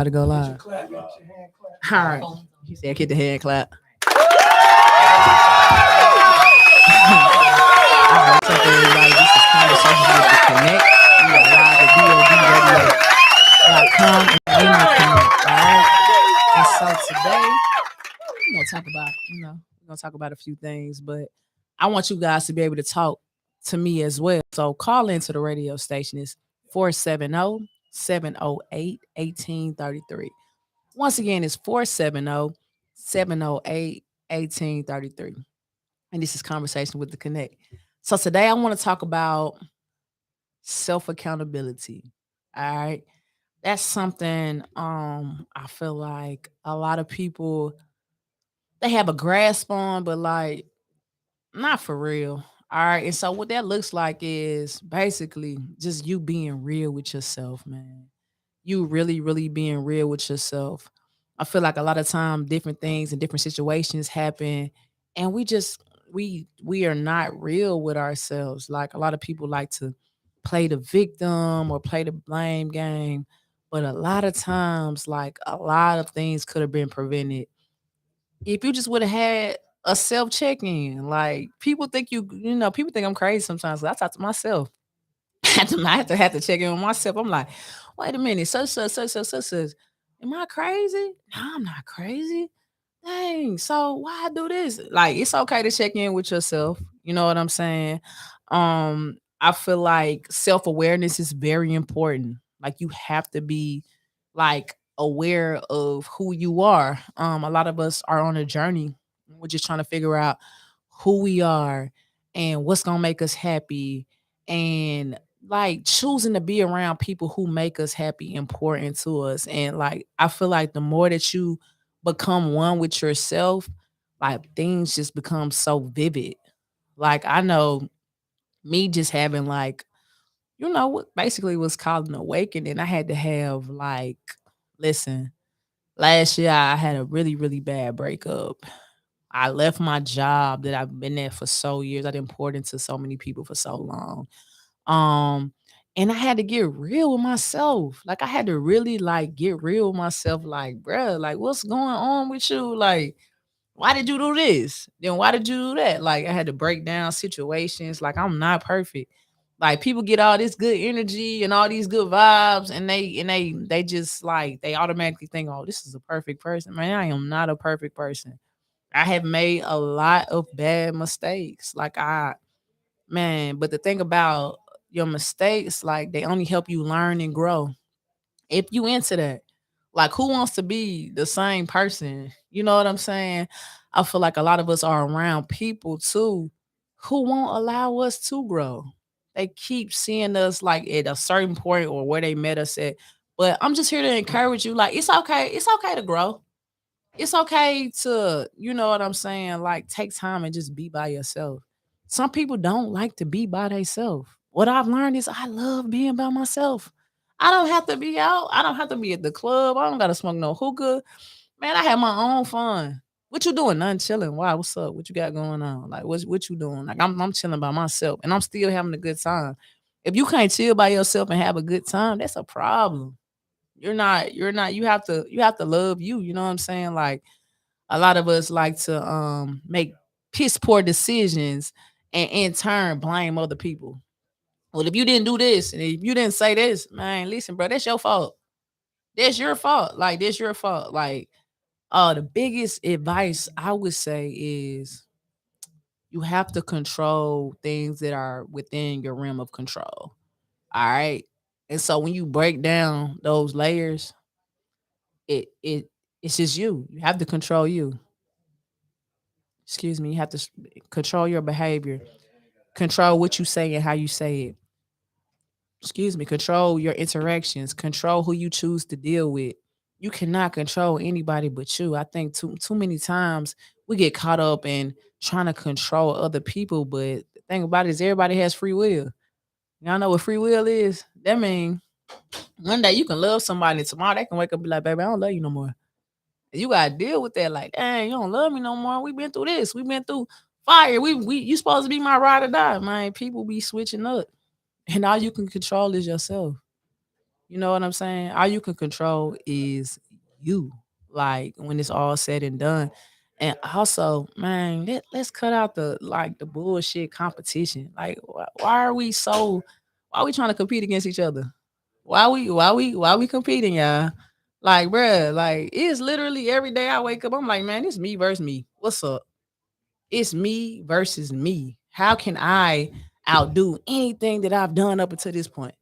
Gotta go live. All right. He said, "Get the hand clap." All right, what's up, everybody? This is Conversations with the Connect. We are live at BODradio.com and Leonard Connect. All right. And so today we're gonna talk about, we're gonna talk about a few things, but I want you guys to be able to talk to me as well. So call into the radio station is 470-708-1833. Once again, it's 470-708-1833. And this is Conversation with the Connect. So today I want to talk about self accountability. All right. That's something I feel like a lot of people they have a grasp on, but like not for real. All right. And so what that looks like is basically just you being real with yourself, man. You really, really being real with yourself. I feel like a lot of time different things and different situations happen and we are not real with ourselves. Like a lot of people like to play the victim or play the blame game. But a lot of times, like a lot of things could have been prevented if you just would have had a self check in. Like people think people think I'm crazy sometimes. I talk to myself. I have to check in with myself. I'm like, wait a minute, such. Am I crazy? No, I'm not crazy. Dang. So why I do this? Like it's okay to check in with yourself. You know what I'm saying? I feel like self-awareness is very important. Like you have to be like aware of who you are. A lot of us are on a journey. We're just trying to figure out who we are and what's gonna make us happy and like choosing to be around people who make us happy important to us. And like I feel like the more that you become one with yourself, like things just become so vivid. Like I know me just having like, what basically was called an awakening. I had to have like, listen, last year I had a really, really bad breakup. I left my job that I've been there for so years. I didn't pour into so many people for so long. Um, and I had to get real with myself. Like I had to really like get real with myself. Like, bruh, like what's going on with you? Like, why did you do this? Then why did you do that? Like I had to break down situations. Like I'm not perfect. Like people get all this good energy and all these good vibes, and they just like they automatically think, oh, this is a perfect person. Man, I am not a perfect person. I have made a lot of bad mistakes. But the thing about your mistakes, like they only help you learn and grow. If you into that, like who wants to be the same person? You know what I'm saying? I feel like a lot of us are around people too who won't allow us to grow. They keep seeing us like at a certain point or where they met us at. But I'm just here to encourage you. Like it's okay. It's okay to grow. It's okay to, you know what I'm saying, like take time and just be by yourself. Some people don't like to be by themselves. What I've learned is I love being by myself. I don't have to be out. I don't have to be at the club. I don't gotta smoke no hookah. Man, I have my own fun. What you doing? Nothing, chilling. Why? What's up? What you got going on? Like what you doing? Like I'm chilling by myself and I'm still having a good time. If you can't chill by yourself and have a good time, that's a problem. You're not you have to love you, you know what I'm saying? Like a lot of us like to make piss poor decisions and in turn blame other people. Well, if you didn't do this and if you didn't say this, man, listen, bro, that's your fault. That's your fault. Like that's your fault. Like the biggest advice I would say is you have to control things that are within your realm of control. All right. And so when you break down those layers, it's just you. You have to control you. Excuse me. You have to control your behavior, control what you say and how you say it. Excuse me. Control your interactions, control who you choose to deal with. You cannot control anybody but you. I think too many times we get caught up in trying to control other people, but the thing about it is everybody has free will. Y'all know what free will is? That means one day you can love somebody and tomorrow they can wake up and be like, baby, I don't love you no more. You gotta deal with that. Like, dang, you don't love me no more. We been through this. We been through fire. We you supposed to be my ride or die, man. People be switching up, and all you can control is yourself. You know what I'm saying? All you can control is you. Like when it's all said and done. And also, man, let's cut out the bullshit competition. Like why are we so why are we trying to compete against each other? Why we competing, y'all? Like, bruh, like it's literally every day I wake up, I'm like, man, it's me versus me. What's up? It's me versus me. How can I outdo anything that I've done up until this point?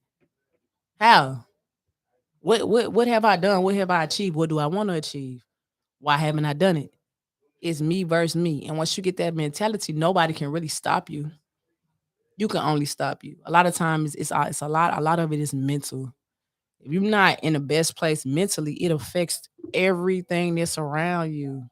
How? What have I done? What have I achieved? What do I want to achieve? Why haven't I done it? It's me versus me. And once you get that mentality, nobody can really stop you. You can only stop you. A lot of times it's a lot of it is mental. If you're not in the best place mentally, it affects everything that's around you.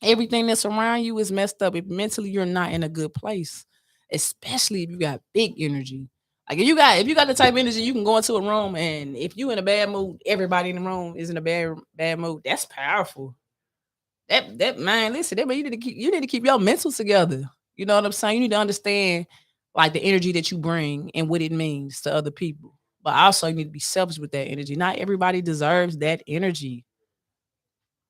Everything that's around you is messed up. If mentally you're not in a good place, especially if you got big energy. Like if you got the type of energy, you can go into a room and if you in a bad mood, everybody in the room is in a bad mood. That's powerful. That man, listen, that mean you need to keep your mental together. You know what I'm saying? You need to understand like the energy that you bring and what it means to other people. But also you need to be selfish with that energy. Not everybody deserves that energy.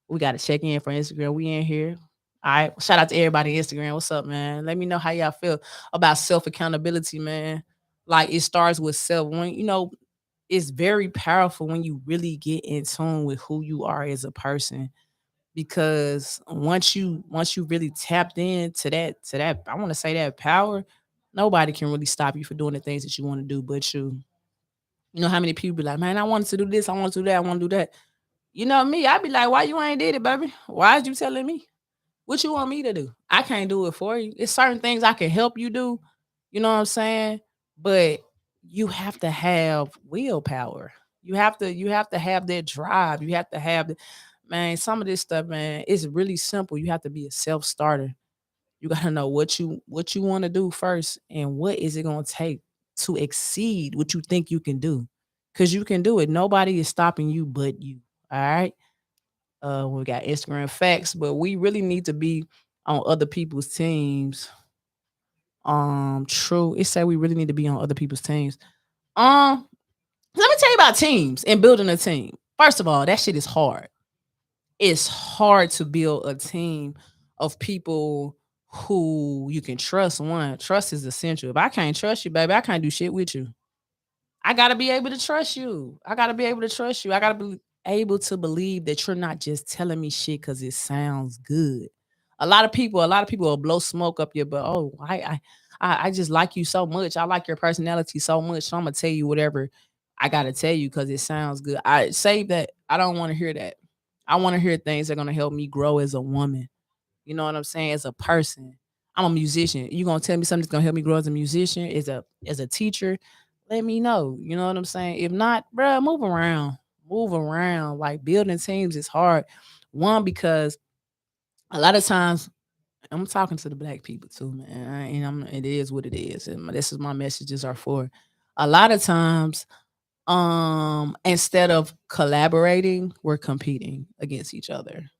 We got to check in for Instagram. We in here. All right. Shout out to everybody on Instagram. What's up, man? Let me know how y'all feel about self accountability, man. Like it starts with self. When it's very powerful when you really get in tune with who you are as a person. Because once you really tapped into that, I want to say that power, nobody can really stop you for doing the things that you want to do but you. You know how many people be like, man, I wanted to do this, I want to do that, I want to do that. You know me, I'd be like, why you ain't did it, baby? Why is you telling me? What you want me to do? I can't do it for you. It's certain things I can help you do. You know what I'm saying? But you have to have willpower. You have to have that drive. You have to have the man, some of this stuff, man, it's really simple. You have to be a self-starter. You gotta know what you want to do first and what is it gonna take to exceed what you think you can do. Cause you can do it. Nobody is stopping you but you. All right. We got Instagram facts, but we really need to be on other people's teams. True. It said we really need to be on other people's teams. Um, Let me tell you about teams and building a team. First of all, that shit is hard. It's hard to build a team of people who you can trust. One, trust is essential. If I can't trust you, baby, I can't do shit with you. I gotta be able to trust you. I gotta be able to trust you. I gotta be able to believe that you're not just telling me shit because it sounds good. A lot of people will blow smoke up your butt. Oh, I just like you so much. I like your personality so much. So I'm gonna tell you whatever I gotta tell you because it sounds good. I save that. I don't want to hear that. I want to hear things that are gonna help me grow as a woman. You know what I'm saying? As a person, I'm a musician. You gonna tell me something that's gonna help me grow as a musician, as a teacher? Let me know. You know what I'm saying? If not, bruh, move around. Move around. Like building teams is hard. One, because a lot of times I'm talking to the black people too, man. It is what it is. And this is my messages are for. A lot of times, instead of collaborating, we're competing against each other.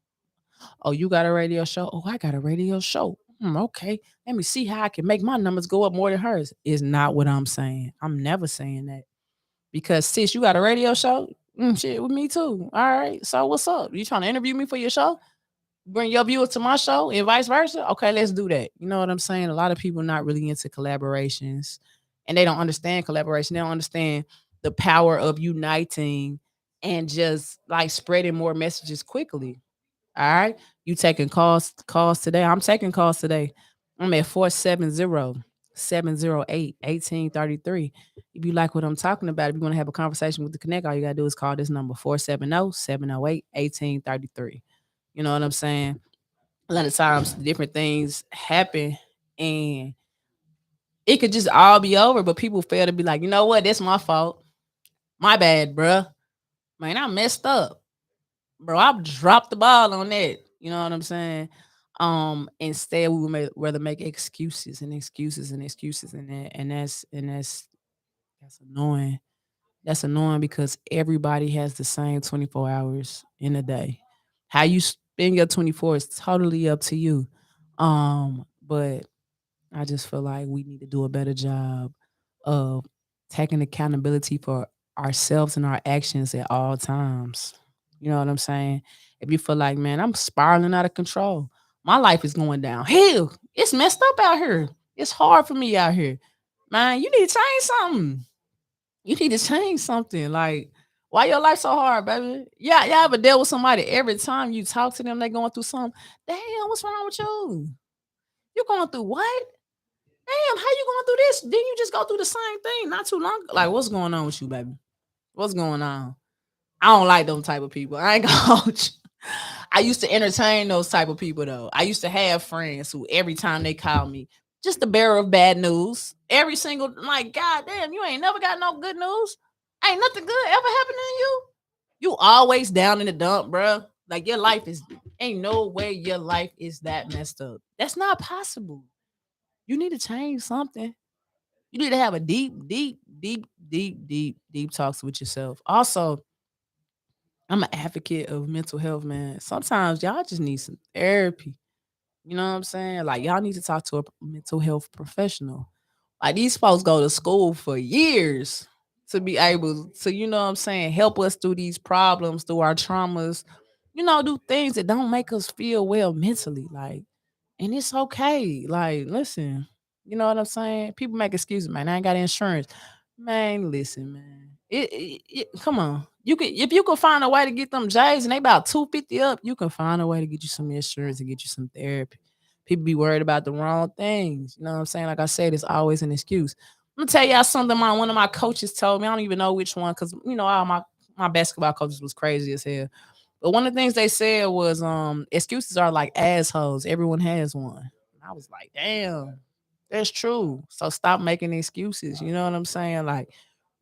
Oh, you got a radio show? Oh, I got a radio show. Okay. Let me see how I can make my numbers go up more than hers. Is not what I'm saying. I'm never saying that. Because sis, you got a radio show? Shit, with me too. All right. So what's up? You trying to interview me for your show? Bring your viewers to my show and vice versa? Okay, let's do that. You know what I'm saying? A lot of people not really into collaborations and they don't understand collaboration. They don't understand the power of uniting and just like spreading more messages quickly. All right. You taking calls today. I'm taking calls today. I'm at 470-708-1833. If you like what I'm talking about, if you want to have a conversation with the Connect, all you gotta do is call this number 470-708-1833. You know what I'm saying? A lot of times different things happen and it could just all be over, but people fail to be like, you know what? That's my fault. My bad, bruh. Man, I messed up. Bro, I dropped the ball on that. You know what I'm saying? Instead we would rather make excuses and excuses and excuses and that's annoying. That's annoying because everybody has the same 24 hours in a day. How you spend your 24 is totally up to you. But I just feel like we need to do a better job of taking accountability for ourselves and our actions at all times. You know what I'm saying? If you feel like, man, I'm spiraling out of control, my life is going downhill. It's messed up out here. It's hard for me out here. Man, you need to change something. You need to change something. Like, why your life so hard, baby? Yeah, y'all ever dealt with somebody every time you talk to them, they going through something? Damn, what's wrong with you? You going through what? Damn, how you going through this? Didn't you just go through the same thing not too long ago? Like, what's going on with you, baby? What's going on? I don't like them type of people. I ain't gonna hold you. I used to entertain those type of people though. I used to have friends who every time they called me, just the bearer of bad news. Every single like, God damn, you ain't never got no good news. Ain't nothing good ever happening to you. You always down in the dump, bruh. Like your life is ain't no way your life is that messed up. That's not possible. You need to change something. You need to have a deep talks with yourself. Also, I'm an advocate of mental health, man. Sometimes y'all just need some therapy. You know what I'm saying? Like y'all need to talk to a mental health professional. Like these folks go to school for years to be able to, you know what I'm saying, help us through these problems, through our traumas, do things that don't make us feel well mentally. Like, and it's okay. Like, listen, you know what I'm saying? People make excuses, man. I ain't got insurance. Man, listen, man. Come on. You can if you can find a way to get them J's and they about 250 up, you can find a way to get you some insurance and get you some therapy. People be worried about the wrong things. You know what I'm saying? Like I said, it's always an excuse. I'm gonna tell y'all something one of my coaches told me. I don't even know which one because all my basketball coaches was crazy as hell. But one of the things they said was excuses are like assholes. Everyone has one. I was like, damn, that's true. So stop making excuses. You know what I'm saying? Like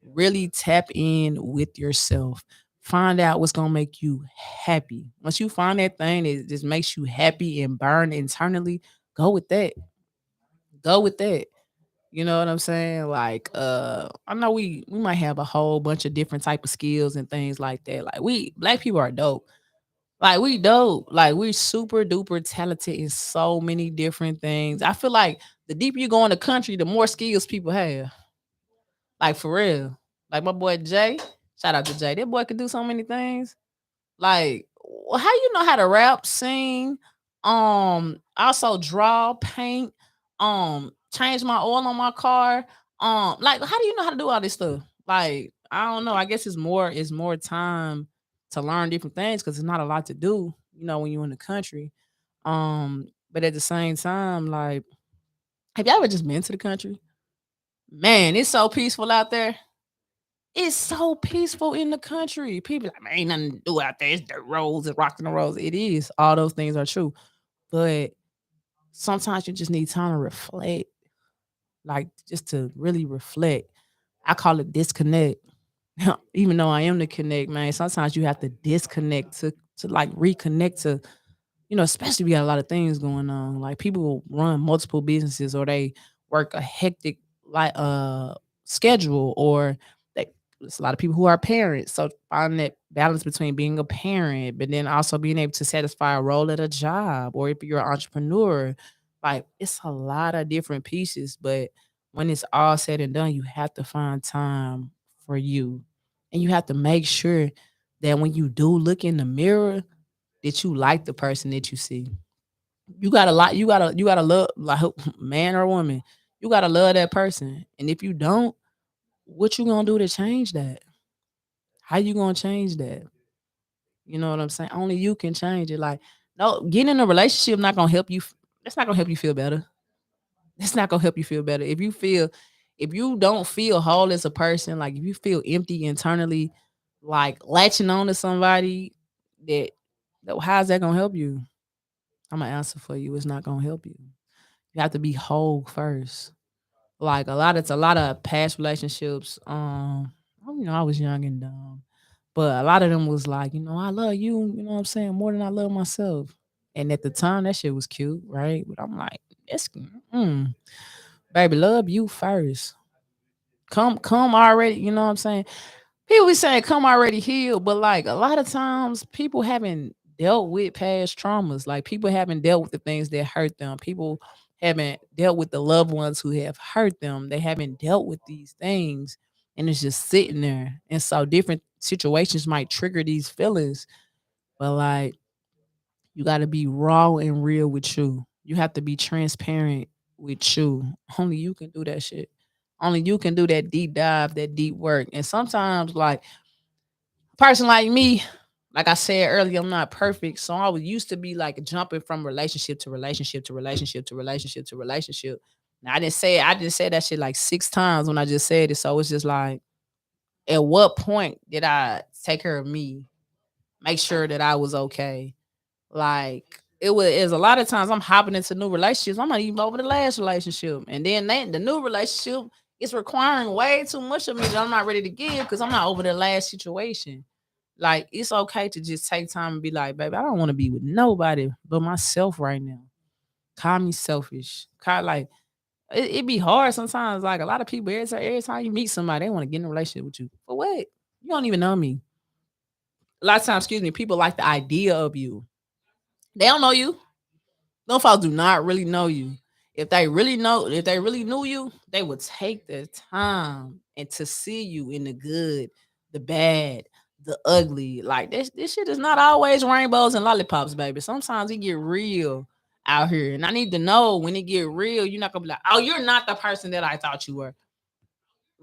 really tap in with yourself. Find out what's gonna make you happy. Once you find that thing that just makes you happy and burn internally, go with that. Go with that. You know what I'm saying? Like, I know we might have a whole bunch of different type of skills and things like that. Like we black people are dope. Like we dope. Like we super duper talented in so many different things. I feel like the deeper you go in the country, the more skills people have. Like for real. Like my boy Jay. Shout out to Jay. That boy could do so many things. Like, how you know how to rap, sing, also draw, paint, change my oil on my car. Like, how do you know how to do all this stuff? Like, I don't know. I guess it's more time to learn different things because it's not a lot to do, when you're in the country. But at the same time, like, have y'all ever just been to the country? Man, it's so peaceful out there. It's so peaceful in the country. People like, man, ain't nothing to do out there. It's the roads and rocking the roads. It is. All those things are true. But sometimes you just need time to reflect, like just to really reflect. I call it disconnect. Even though I am the connect, man, sometimes you have to disconnect to like reconnect to especially we got a lot of things going on. Like people run multiple businesses or they work a hectic like schedule or they there's a lot of people who are parents. So finding that balance between being a parent, but then also being able to satisfy a role at a job or if you're an entrepreneur, like it's a lot of different pieces. But when it's all said and done, you have to find time for you. And you have to make sure that when you do look in the mirror, that you like the person that you see. You gotta like you gotta love like man or woman. You gotta love that person. And if you don't, what you gonna do to change that? How you gonna change that? You know what I'm saying? Only you can change it. Like, no, getting in a relationship not gonna help you. That's not gonna help you feel better. That's not gonna help you feel better. If you don't feel whole as a person, like if you feel empty internally, like latching on to somebody that how's that gonna help you? I'm gonna answer for you. It's not gonna help you. You have to be whole first. Like a lot of past relationships. I was young and dumb, but a lot of them was like, I love you. You know what I'm saying, more than I love myself. And at the time, that shit was cute, right? But I'm like, it's baby, love you first. Come already. You know what I'm saying? People be saying come already healed, but like a lot of times people haven't dealt with past traumas. Like people haven't dealt with the things that hurt them. People haven't dealt with the loved ones who have hurt them. They haven't dealt with these things. and it's just sitting there. And so different situations might trigger these feelings, but like you got to be raw and real with you. You have to be transparent with you. Only you can do that shit. Only you can do that deep dive, that deep work. And sometimes, like a person like me, like I said earlier, I'm not perfect. So I was used to be like jumping from relationship to relationship to relationship to relationship to relationship. Now I didn't say that shit like 6 times when I just said it. So it's just like, at what point did I take care of me? Make sure that I was okay. Like it was a lot of times I'm hopping into new relationships. I'm not even over the last relationship. And then the new relationship is requiring way too much of me that I'm not ready to give because I'm not over the last situation. Like it's okay to just take time and be like, baby, I don't want to be with nobody but myself right now. Call me selfish. Call like it be hard sometimes. Like a lot of people, every time you meet somebody, they want to get in a relationship with you. For what? You don't even know me. A lot of times, excuse me, people like the idea of you. They don't know you. No folks do not really know you. If they really knew you, they would take their time and to see you in the good, the bad, the ugly. Like this shit is not always rainbows and lollipops, baby. Sometimes it get real out here. And I need to know when it get real, you're not gonna be like, oh, you're not the person that I thought you were.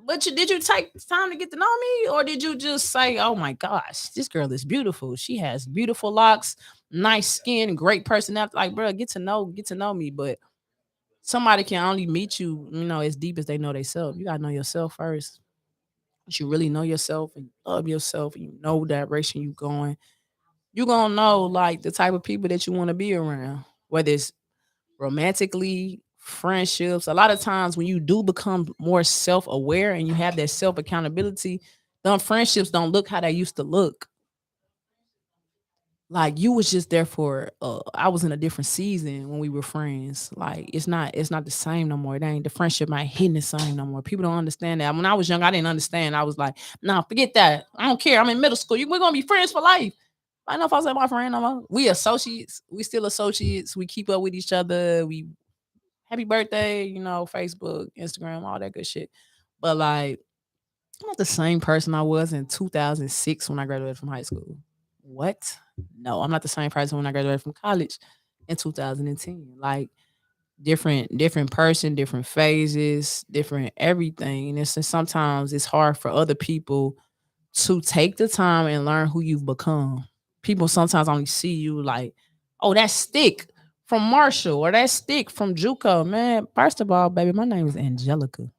But did you take time to get to know me, or did you just say, "Oh my gosh, this girl is beautiful. She has beautiful locks, nice skin, great personality." Like, bro, get to know me. But somebody can only meet you, as deep as they know themselves. You gotta know yourself first. Once you really know yourself and love yourself, and you know what direction you going. You gonna know like the type of people that you want to be around, whether it's romantically, friendships. A lot of times when you do become more self-aware and you have that self-accountability, them friendships don't look how they used to look. Like you was just there for I was in a different season when we were friends. Like it's not the same no more. It ain't the friendship ain't hitting the same no more. People don't understand that. When I was young, I didn't understand. I was like, nah, forget that. I don't care. I'm in middle school. We're gonna be friends for life. I know if I was like my friend no more. We associates. We still associates. We keep up with each other. We happy birthday, Facebook, Instagram, all that good shit. But like, I'm not the same person I was in 2006 when I graduated from high school. What? No, I'm not the same person when I graduated from college in 2010. Like different person, different phases, different everything. And sometimes it's hard for other people to take the time and learn who you've become. People sometimes only see you like, oh, that stick from Marshall or that stick from Juco. Man, first of all, baby, my name is Angelica.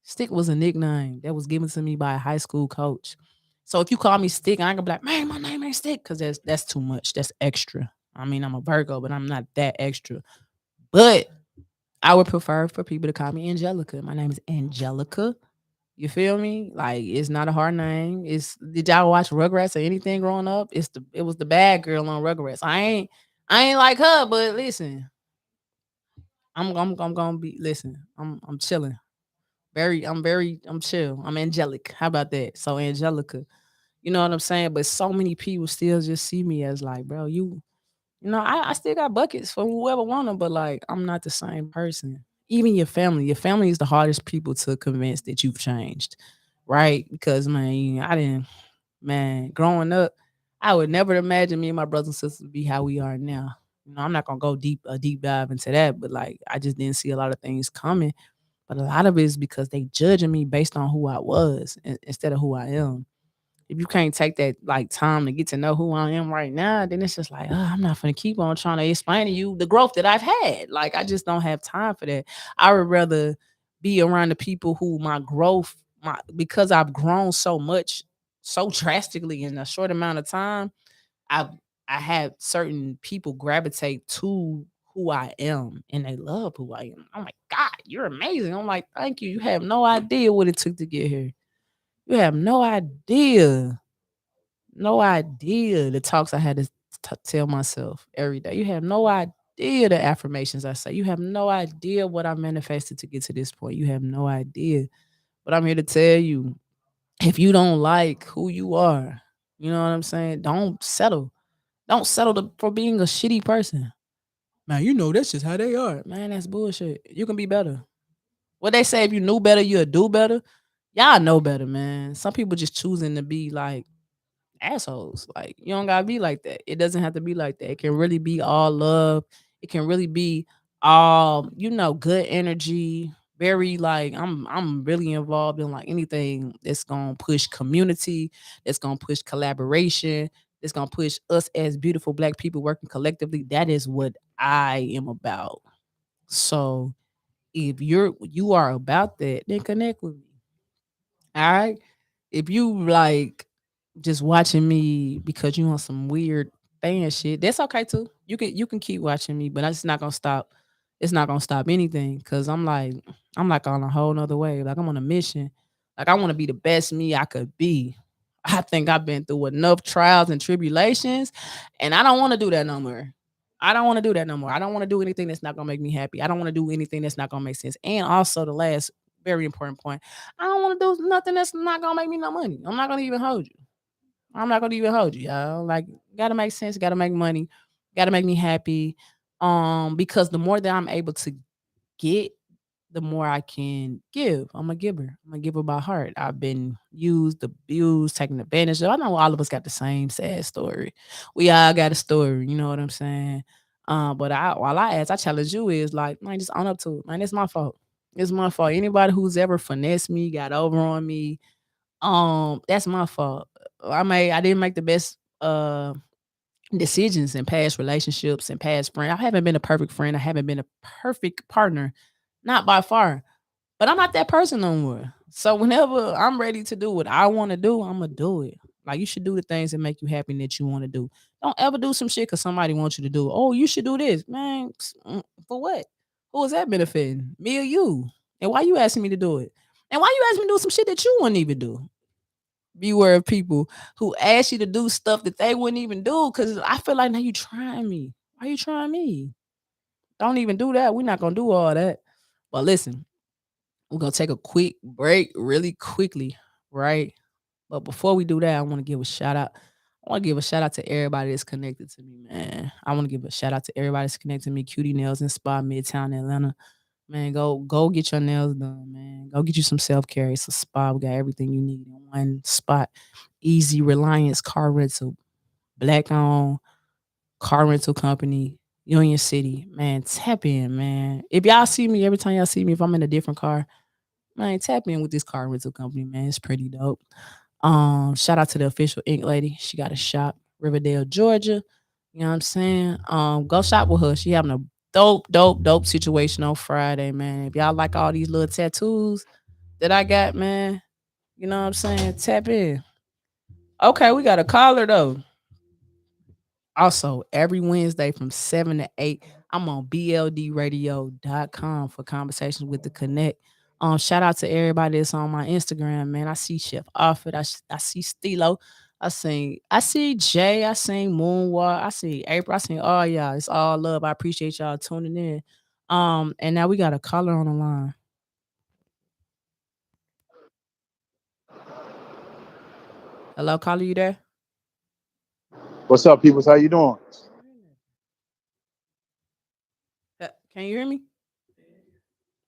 Stick was a nickname that was given to me by a high school coach. So if you call me Stick, I ain't gonna be like, man, my name ain't Stick, because that's too much. That's extra. I mean, I'm a Virgo, but I'm not that extra. But I would prefer for people to call me Angelica. My name is Angelica. You feel me? Like it's not a hard name. It's did y'all watch Rugrats or anything growing up? It was the bad girl on Rugrats. I ain't like her, but listen, I'm gonna be listen. I'm chilling. I'm chill. I'm angelic. How about that? So Angelica, you know what I'm saying? But so many people still just see me as like, bro, I still got buckets for whoever want them, but like I'm not the same person. Even your family. Your family is the hardest people to convince that you've changed. Right? Because man, I didn't man, growing up, I would never imagine me and my brothers and sisters would be how we are now. I'm not gonna go a deep dive into that, but like I just didn't see a lot of things coming. But a lot of it is because they judging me based on who I was instead of who I am. If you can't take that like time to get to know who I am right now, then it's just like, I'm not gonna keep on trying to explain to you the growth that I've had. Like I just don't have time for that. I would rather be around the people who my growth, my because I've grown so much, so drastically in a short amount of time. I've I had certain people gravitate to who I am and they love who I am. I'm like, God, you're amazing. I'm like, thank you. You have no idea what it took to get here. You have no idea. No idea the talks I had to tell myself every day. You have no idea the affirmations I say. You have no idea what I manifested to get to this point. You have no idea. But I'm here to tell you, if you don't like who you are, you know what I'm saying? Don't settle. Don't settle for being a shitty person. Man, that's just how they are. Man, that's bullshit. You can be better. What they say, if you knew better, you'll do better. Y'all know better, man. Some people just choosing to be like assholes. Like you don't gotta be like that. It doesn't have to be like that. It can really be all love. It can really be all, good energy. Very like I'm really involved in like anything that's gonna push community, that's gonna push collaboration, that's gonna push us as beautiful black people working collectively. That is what I am about. So if you are about that, then connect with me. All right. If you like just watching me because you want some weird fan shit, that's okay too. You can keep watching me, but that's not gonna stop. It's not gonna stop anything because I'm like on a whole nother way. Like I'm on a mission. Like I want to be the best me I could be. I think I've been through enough trials and tribulations, and I don't want to do that no more. I don't want to do that no more. I don't want to do anything that's not gonna make me happy. I don't want to do anything that's not gonna make sense. And also the last very important point, I don't want to do nothing that's not gonna make me no money. I'm not gonna even hold you. I'm not gonna even hold you, y'all. Like, gotta make sense, gotta make money, gotta make me happy. Because the more that I'm able to get, the more I can give. I'm a giver. I'm a giver by heart. I've been used, abused, taken advantage of. I know all of us got the same sad story. We all got a story, you know what I'm saying? But while I ask, I challenge you is like, man, just own up to it. Man, it's my fault. It's my fault. Anybody who's ever finessed me, got over on me, that's my fault. I didn't make the best decisions in past relationships and past friends. I haven't been a perfect friend. I haven't been a perfect partner. Not by far. But I'm not that person no more. So whenever I'm ready to do what I want to do, I'm gonna do it. Like you should do the things that make you happy and that you want to do. Don't ever do some shit because somebody wants you to do it. Oh, you should do this, man. For what? Who is that benefiting? Me or you? And why you asking me to do it? And why you asking me to do some shit that you wouldn't even do? Beware of people who ask you to do stuff that they wouldn't even do. Cause I feel like now you trying me. Why you trying me? Don't even do that. We're not gonna do all that. But listen, we're gonna take a quick break really quickly, right? But before we do that, I want to give a shout out. I want to give a shout out to everybody that's connected to me, man. I want to give a shout out to everybody that's connected to me. Cutie Nails and Spa, Midtown Atlanta. Man, go get your nails done, man. Go get you some self care. It's a spa. We got everything you need in one spot. Easy Reliance Car Rental, black owned car rental company, Union City. Man, tap in, man. If y'all see me every time y'all see me, if I'm in a different car, man, tap in with this car rental company, man. It's pretty dope. Shout out to the official ink lady. She got a shop, Riverdale, Georgia. You know what I'm saying? Go shop with her. She having a dope situation on Friday, man. If y'all like all these little tattoos that I got, man, you know what I'm saying? Tap in. Okay, we got a caller though. Also, every Wednesday from 7 to 8, I'm on bldradio.com for conversations with the Connect. Shout out to everybody that's on my Instagram, man. I see Chef Offit, I see Stilo, I see Jay, I seen Moonwalk, I see April, I seen all y'all. It's all love. I appreciate y'all tuning in. And now we got a caller on the line. Hello, caller, you there? What's up, peoples? How you doing? Can you hear me?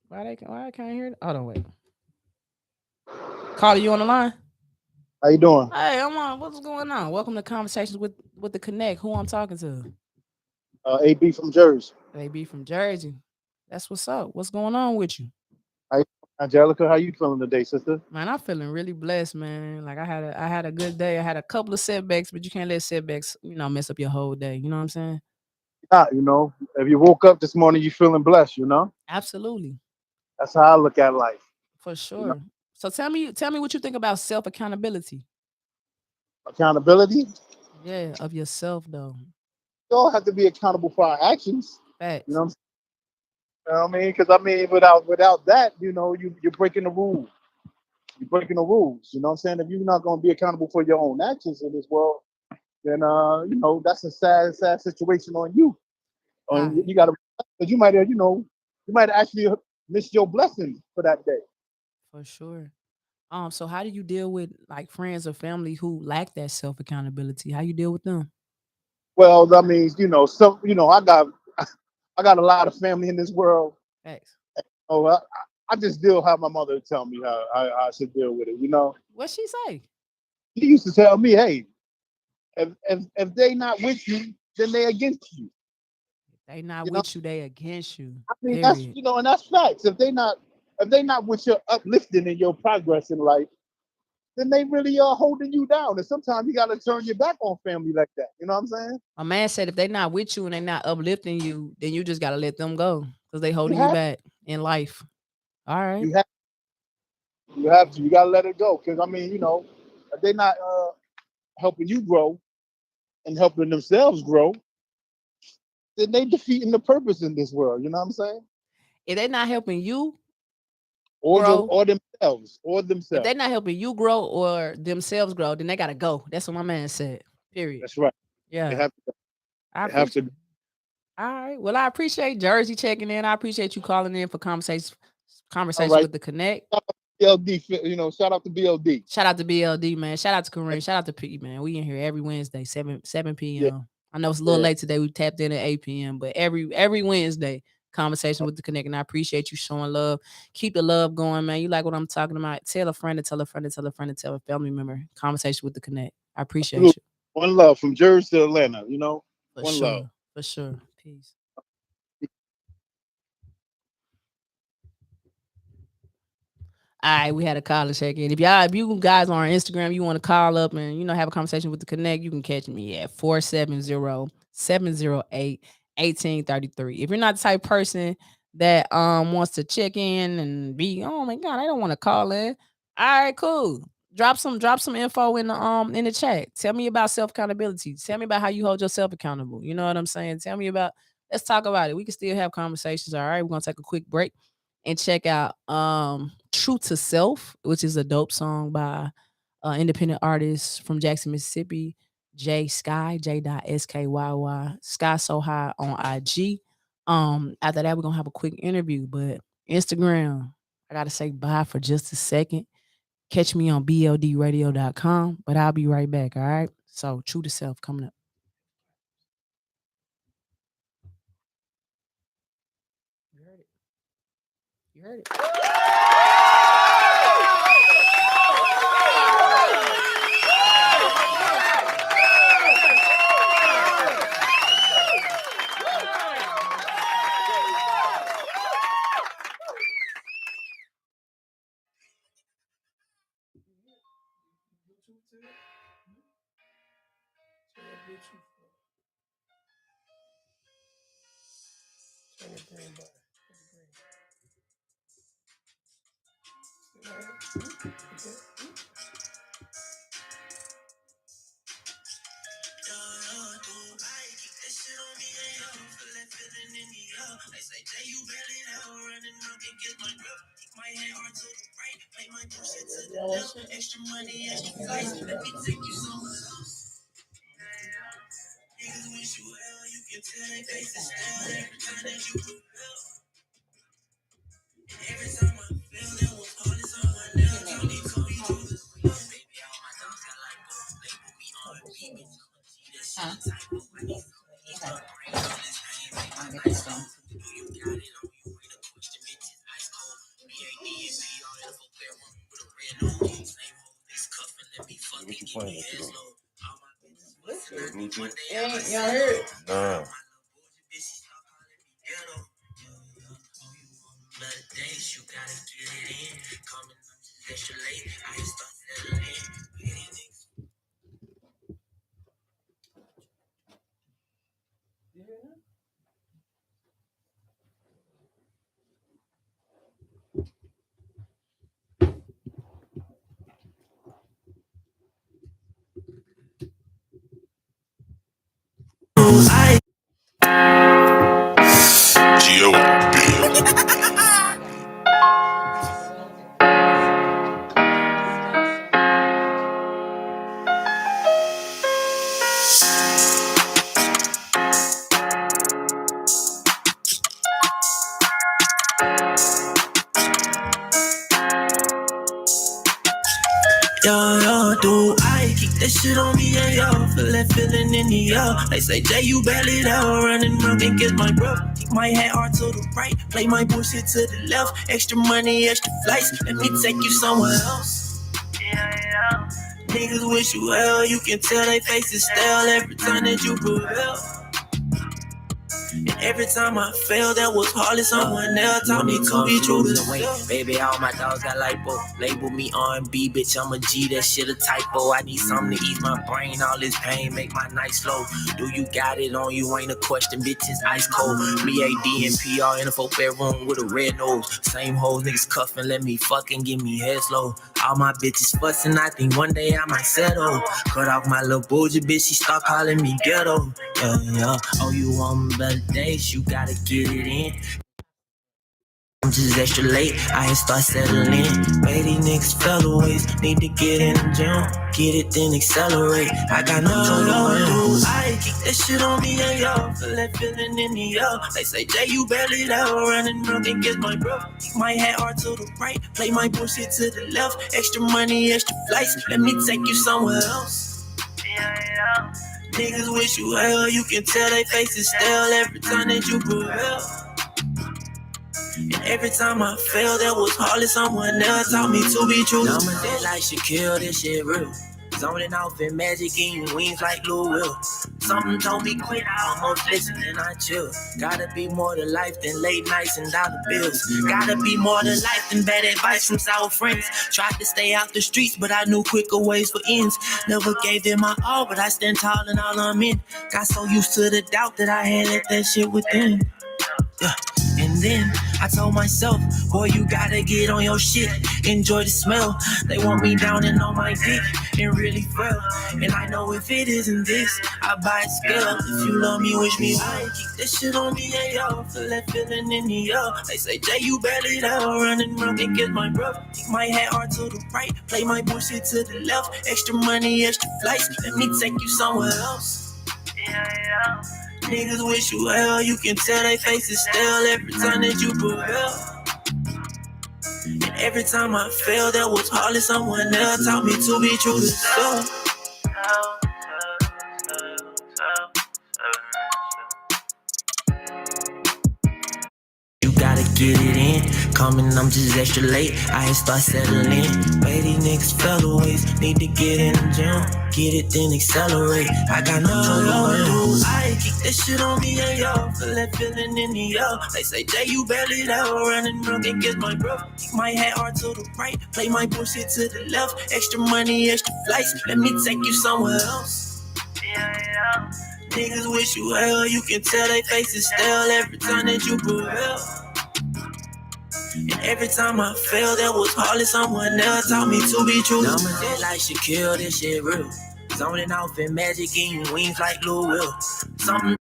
Why I can't hear it? Hold on, wait. Caller, you on the line? How you doing? Hey, I'm on. What's going on? Welcome to Conversations with the Connect. Who I'm talking to? AB from Jersey. They be from Jersey. That's what's up. What's going on with you? How you, Angelica, how you feeling today, sister? Man, I'm feeling really blessed, man. Like I had a good day. I had a couple of setbacks, but you can't let setbacks, mess up your whole day. You know what I'm saying? Yeah, if you woke up this morning, you feeling blessed. Absolutely. That's how I look at life. For You know, sure. So tell me what you think about self accountability. accountability. Yeah, of yourself though. We all have to be accountable for our actions. You Facts. know what I mean? Because without that, you're breaking the rules. You're breaking the rules. You know what I'm saying? If you're not going to be accountable for your own actions in this world, then that's a sad situation on you. Nah, You got to, because you might actually miss your blessing for that day. for sure. So how do you deal with like friends or family who lack that self accountability? How you deal with them? Well, that means I got a lot of family in this world. Facts. Oh, I just deal how my mother would tell me how I should deal with it. You know, What she say? she used to tell me, "Hey, if they not with you, then they against you." They not You know, with you, they against you. I mean that's Period. you know, and that's facts. If they not with your uplifting and your progress in life, then they really are holding you down. And sometimes you got to turn your back on family like that. You know what I'm saying? My man said if they not with you and they not uplifting you, then you just gotta let them go because they You holding you have back in life. All right. you have you have to. You got to let it go because I mean, you know, if they not helping you grow and helping themselves grow, then they defeating the purpose in this world. You know what I'm saying? If they not helping you Or the grow, or if they themselves. not helping you grow or themselves grow, then they gotta go. That's what my man said. Period. That's right. They Yeah. have to. I They have appreciate. to. All right. Well, I appreciate Jersey checking in. I appreciate you calling in for All conversation right. with the Connect. Shout out to BLD. You know, shout out to BLD. Shout out to BLD, man. Shout out to Kareem. Shout out to P, man. We in here every Wednesday, 7 Yeah. p.m. I know it's a little Yeah. late today. We tapped in at 8 p.m. But every Wednesday, conversation with the Connect. And I appreciate you showing love. Keep the love going, man. You like what I'm talking about. Tell a friend to tell a friend to tell a friend to tell a family member. Conversation with the Connect. I appreciate Absolutely. you. One love from Jersey to Atlanta. You know, For one love. sure. For sure. Peace. All right, we had a caller check in. If you guys are on Instagram, you want to call up and have a conversation with the Connect, you can catch me at 470-708-1833. If you're not the type of person that wants to check in and be, oh my god, I don't want to call in. All right, cool. Drop some info in the chat. Tell me about self accountability. Tell me about how you hold yourself accountable. You know what I'm saying? Tell me about. Let's talk about it. We can still have conversations. All right, we're gonna take a quick break and check out True to Self, which is a dope song by independent artist from Jackson, Mississippi, J Sky, J.SKYY, Sky So High on IG. After that, we're gonna have a quick interview. But Instagram, I gotta say bye for just a second. Catch me on bldradio.com, but I'll be right back. All right. So True to Self coming up. You heard it. You heard it. Y'all hear it? Nah. Yo, do I keep that shit on me, and y'all feel that feeling in the y'all. They say, Jay, you barely there, running around, think it's my bro. Keep my head hard to the right, play my bullshit to the left. Extra money, extra flights, let me take you somewhere else. Yeah. Niggas wish you well, you can tell they faces stale every time that you prevail. And every time I fail, that was hardly someone else taught me to be true to myself. Baby, all my dogs got lipo. Label me R&B, bitch, I'm a G, that shit a typo. I need something to ease my brain, all this pain, make my night slow. Do you got it on you? Ain't a question, bitch, it's ice cold. Me, AD, and PR in a 4-bedroom with a red nose. Same hoes, niggas cuffing, let me fucking give me head slow. All my bitches fussing, I think one day I might settle. Cut off my little bougie bitch, she start calling me ghetto. Yeah. Oh, you want better days, you gotta get it in. I'm just extra late, I ain't start settling in. Way these niggas featherweights, need to get in the gym. Get it, then accelerate. I got no to I keep that shit on me, and y'all feel that feeling in the y'all. They say, Jay, you barely there, running around, think it's my bro. Keep my head hard to the right, play my bullshit to the left. Extra money, extra flights, let me take you somewhere else. Yeah. Niggas wish you well, you can tell they faces stale every time that you prevail. And every time I fail, that was hardly someone else taught me to be true. Numbers that like Shaquille, this shit real. Zoning off in magic, eating wings like Lil Will. Something told me quit, I almost listened and I chill. Gotta be more to life than late nights and dollar bills. Gotta be more to life than bad advice from sour friends. Tried to stay out the streets, but I knew quicker ways for ends. Never gave them my all, but I stand tall and all I'm in. Got so used to the doubt that I had let that shit within. Yeah. And then I told myself, boy, you gotta get on your shit. Enjoy the smell. They want me down and on my dick and really fell. And I know if it isn't this, I buy a scale. If you love me, wish me well. Keep that shit on me, and y'all feel that feeling in the y'all. They say, Jay, you barely there, running around, think it's my bro. Keep my head hard to the right, play my bullshit to the left. Extra money, extra flights, let me take you somewhere else. Yeah. Niggas wish you well, you can tell they faces stale every time that you prevail. And every time I fail, that was hardly someone else taught me to be true to self. You gotta get it in. Coming, I'm just extra late. I ain't start settling in. Way these niggas featherweights, need to get in the gym. Get it, then accelerate. I got no to I keep that shit on me, and y'all feel that feeling in the y'all. They say, Jay, you barely there, running around, think it's my bro. Keep my head hard to the right, play my bullshit to the left. Extra money, extra flights, let me take you somewhere else. Yeah. Niggas wish you well, you can tell they faces stale every time that you prevail. And every time I fail, that was hardly someone else taught me to be true. Numbers that like Shaquille, this shit real. Zoning off in magic, eating wings like Lil Will. Something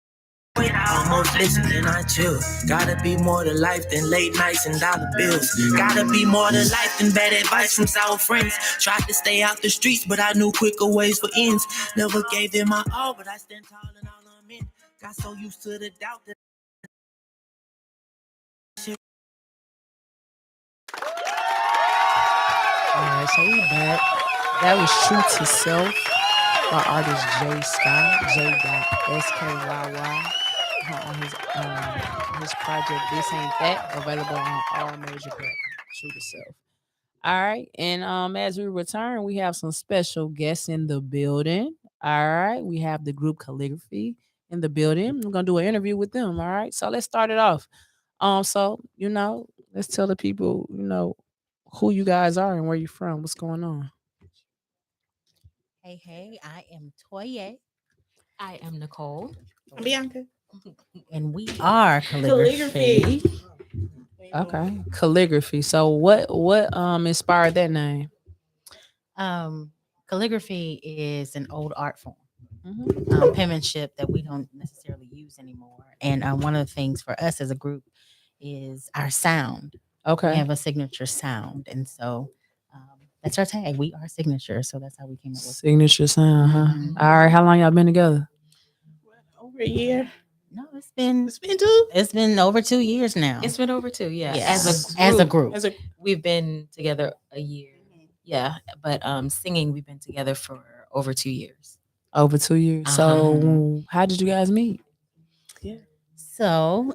when I almost listen and I chill. Gotta be more to life than late nights and dollar bills. Gotta be more to life than bad advice from sour friends. Tried to stay out the streets, but I knew quicker ways for ends. Never gave them my all, but I stand tall and all I'm in. Got so used to the doubt that All right, so we back. That was True to Self by artist Jay Scott, J.SKYY, on his project This Ain't That, available on all major platforms. True to Self. All right, and as we return, we have some special guests in the building. All right, we have the group Calligraphy in the building. We're gonna do an interview with them. All right, so let's start it off. So let's tell the people, who you guys are and where you're from. What's going on? Hey, I am Toye, I am Nicole. I'm Bianca. and we are Calligraphy. Okay, calligraphy. So what inspired that name? Calligraphy is an old art form, Mhm. penmanship that we don't necessarily use anymore. And one of the things for us as a group is our sound. We Okay, have a signature sound, and so that's our tag. We are signature, so that's how we came up with it. signature sound, huh? Mhm. All right, how long y'all been together? Over a year. No, it's been It's been two. it's been over 2 years now. It's been over 2, yeah. Yes. As a group, As a group. we've been together a year. Mhm. Yeah, but singing, we've been together for over 2 years. Over 2 years. So how did you guys meet? Yeah. So,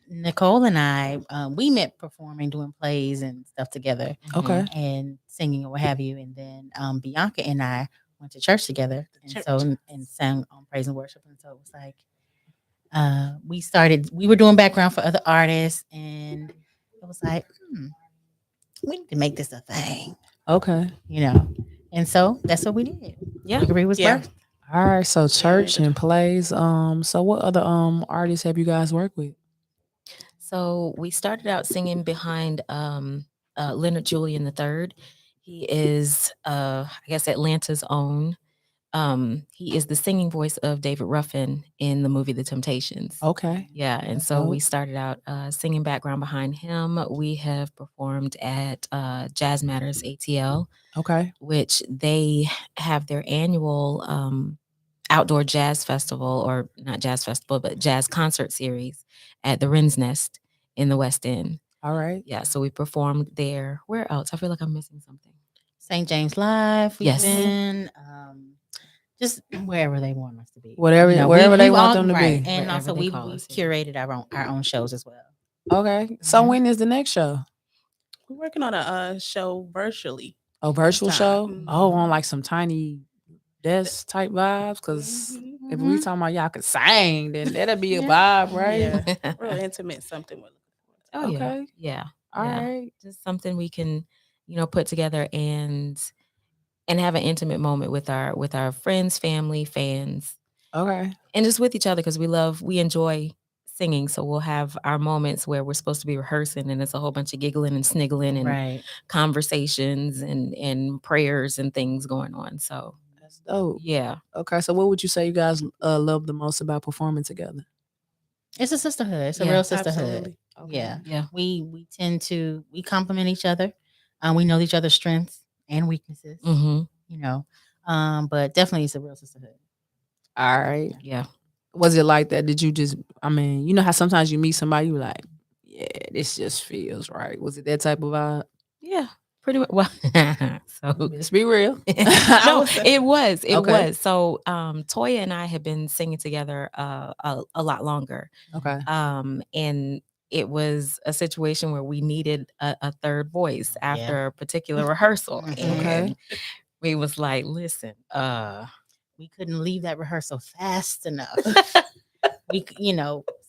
Nicole and I, we met performing, doing plays and stuff together, Okay. and singing or what have you. And then Bianca and I went to church together, and so and sang on praise and worship. And so it was like we were doing background for other artists, and it was like, we need to make this a thing, Okay. And so that's what we did. Yeah. Calligraphy was Yeah. birthed. All right. So church and plays. So what other artists have you guys worked with? So we started out singing behind Leonard Julian III. He is, I guess, Atlanta's own. He is the singing voice of David Ruffin in the movie The Temptations. Okay. Yeah, and That's so we dope. started out singing background behind him. We have performed at Jazz Matters ATL, Okay. which they have their annual outdoor jazz festival, or not jazz festival, but jazz concert series at the Wren's Nest in the West End. All right. Yeah, so we performed there. Where else? I feel like I'm missing something. St. James Live. We've Yes. been just wherever they want us to be. Wherever they want them to right. be. And Wherever also they we've call us, yeah. curated our own shows as well. Okay. So Mhm. when is the next show? We're working on a show virtually. A virtual This show? time. Oh, on like some tiny desk type vibes. Because if we talking about y'all could sing, then that'll be a vibe, right? Yeah. Real intimate something. Oh yeah. Okay. Yeah. All yeah. right. Just something we can, put together and have an intimate moment with our friends, family, fans, Okay. and just with each other, because we enjoy singing. So we'll have our moments where we're supposed to be rehearsing, and it's a whole bunch of giggling and sniggling and Right. conversations and prayers and things going on. So That's dope. yeah. Okay. So what would you say you guys love the most about performing together? It's a sisterhood. It's a Yeah, real sisterhood. Absolutely. Yeah. Yeah. We tend to complement each other. We know each other's strengths and weaknesses. Mm-hmm. But definitely it's a real sisterhood. All right. Yeah. Was it like that? Did you just, you know how sometimes you meet somebody, you're like, yeah, this just feels right. Was it that type of vibe? Yeah. Pretty much. Well, so Let's be real. no, it was. It Okay. was. So Toya and I have been singing together a lot longer. Okay. And it was a situation where we needed a third voice after a particular rehearsal. Mhm. Okay. And we was like, listen, We couldn't leave that rehearsal fast enough.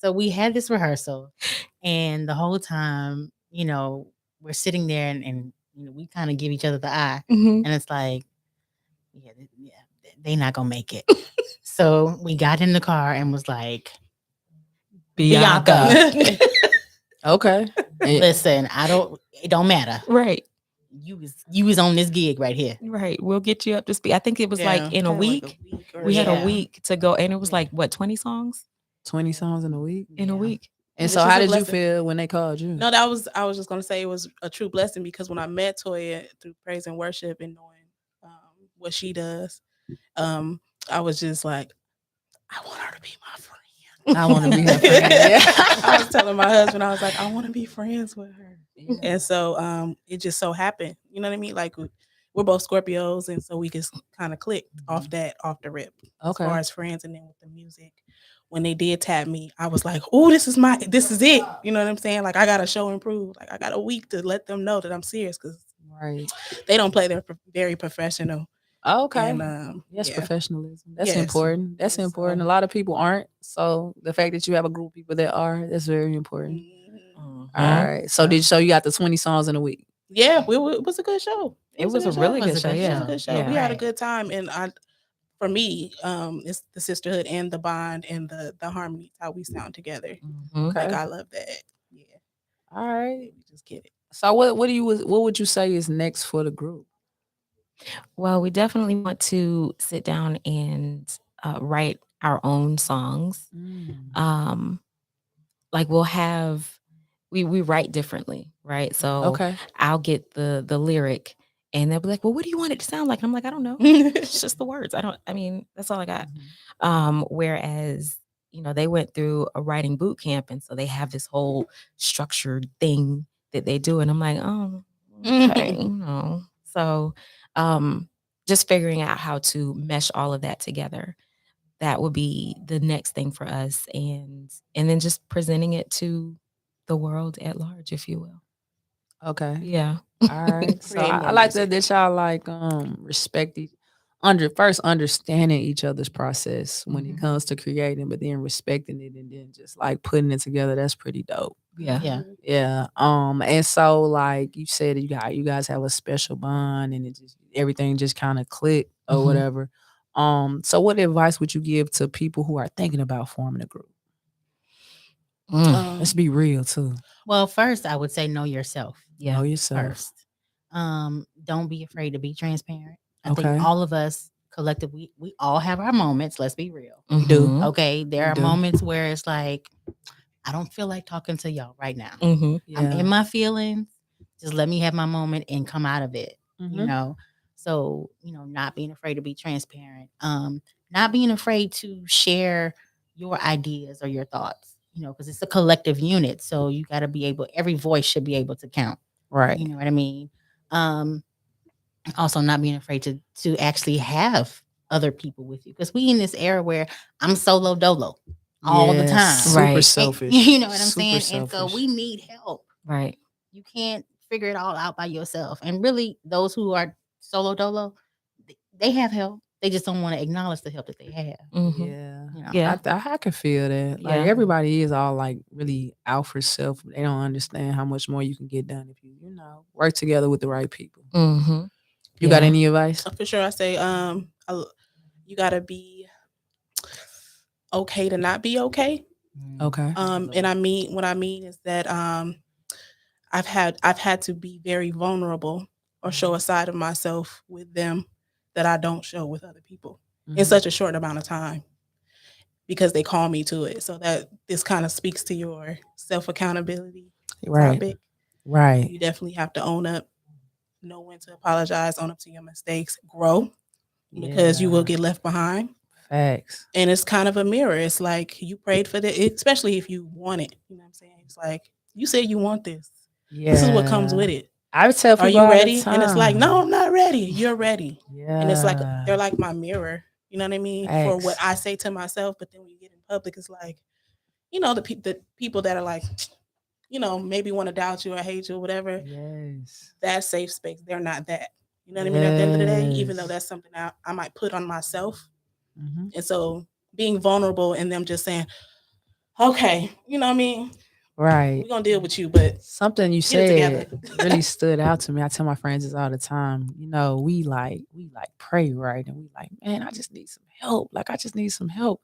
So we had this rehearsal, and the whole time, we're sitting there and we kind of give each other the eye, mhm. and it's like, they not gonna make it. So we got in the car and was like, Bianca. Okay. Listen, it don't matter. Right. You was on this gig right here. Right. We'll get you up to speed. I think it was like in a Kinda week. like a week or We had Yeah. a week to go, and it was like what, 20 songs 20 songs in a week. in a week. And Which so is how a did you blessing. feel when they called you? No, I was just gonna say it was a true blessing, because when I met Toya through praise and worship and knowing what she does, I was just like, I want her to be my friend. I want to be her friend. Yeah. I was telling my husband, I was like, I want to be friends with her. And so it just so happened, you know what I mean? Like we're both Scorpios, and so we just kind of clicked off the rip as Okay. far as friends. And then with the music, when they did tap me, I was like, oh, this is it. You know what I'm saying? Like I got to show and prove. Like I got a week to let them know that I'm serious, because Right. they don't play. They're very professional. Okay. And, Yes, yeah. professionalism. That's Yes. important. That's Yes, important. A lot of people aren't. So the fact that you have a group of people that are, that's very important. Mhm. All right. So you got the 20 songs in a week? Yeah, it was a good show. It was a a good really show. good It was a show. good It was Yeah. a good show. Yeah. We had a Right. good time, and for me, it's the sisterhood and the bond and the harmony, how we sound together. Mhm. Okay. Like I love that. Yeah, All right. we just get it. So what would you say is next for the group? Well, we definitely want to sit down and write our own songs. Like we'll have, we write differently, right? So Okay. I'll get the lyric, and they'll be like, well, what do you want it to sound like? I'm like, I don't know. It's just the words. That's all I got. Whereas, they went through a writing boot camp, and so they have this whole structured thing that they do. And I'm like, oh, okay, So just figuring out how to mesh all of that together. That would be the next thing for us, and then just presenting it to the world at large, if you will. Okay. Yeah. All right. So Create I more like music. that y'all like respect understanding each other's process when it comes to creating, but then respecting it and then just like putting it together. That's pretty dope. Yeah. Yeah. Yeah. And so like you said, you guys have a special bond and it just everything just kind of clicked or Mhm. whatever. So what advice would you give to people who are thinking about forming a group? Let's be real too. Well, first I would say know yourself. Yeah. Know yourself. First. Don't be afraid to be transparent. I Okay. think all of us collectively, we all have our moments. Let's be real. We do. Mhm. Okay. There We are do. moments where it's like, I don't feel like talking to y'all right now. Mhm. I'm Yeah. in my feelings. Just let me have my moment and come out of it. You Mhm. know. So, not being afraid to be transparent. Not being afraid to share your ideas or your thoughts, because it's a collective unit. So you got to be able, every voice should be able to count. Right. You know what I mean? Also not being afraid to actually have other people with you, because we in this era where I'm solo dolo all the Yes, time. Super Right. selfish. You know what I'm Super saying? selfish. And so we need help. Right. You can't figure it all out by yourself. And really, those who are solo dolo, they have help. They just don't want to acknowledge the help that they have. Mhm. Yeah. You know? Yeah. I can feel that. Like Yeah. everybody is all like really out for self. They don't understand how much more you can get done if you work together with the right people. Mhm. You got Yeah. any advice? For sure, I say you gotta be okay to not be okay. Okay. And I mean what I mean is that I've had to be very vulnerable or show a side of myself with them that I don't show with other people in Mhm. such a short amount of time, because they call me to it. So that this kind of speaks to your self accountability Right. topic. Right. You definitely have to own up, know when to apologize, own up to your mistakes, grow, because you will Yeah. get left behind. Facts. And it's kind of a mirror. It's like you prayed for this, especially if you want it. You know what I'm saying? It's like you said you want this. Yeah. This is what comes with it. I would tell Are people you all the ready? And it's like, time. no, I'm not ready. You're ready. Yeah. And it's like they're like my mirror. You know what I mean? For what Facts. I say to myself, but then when you get in public, it's like, the people that are like, maybe want to doubt you or hate you or whatever. Yes. That safe space, they're not that. You know what I mean? At the end of the day, even though Yes. that's something I might put on myself. Mhm. And so being vulnerable and them just saying, okay, you know what I mean? Right. We're gonna deal with you, but Something you get it together. said really stood out to me. I tell my friends this all the time. We pray, right? And we like, man, I just need some help. Like I just need some help.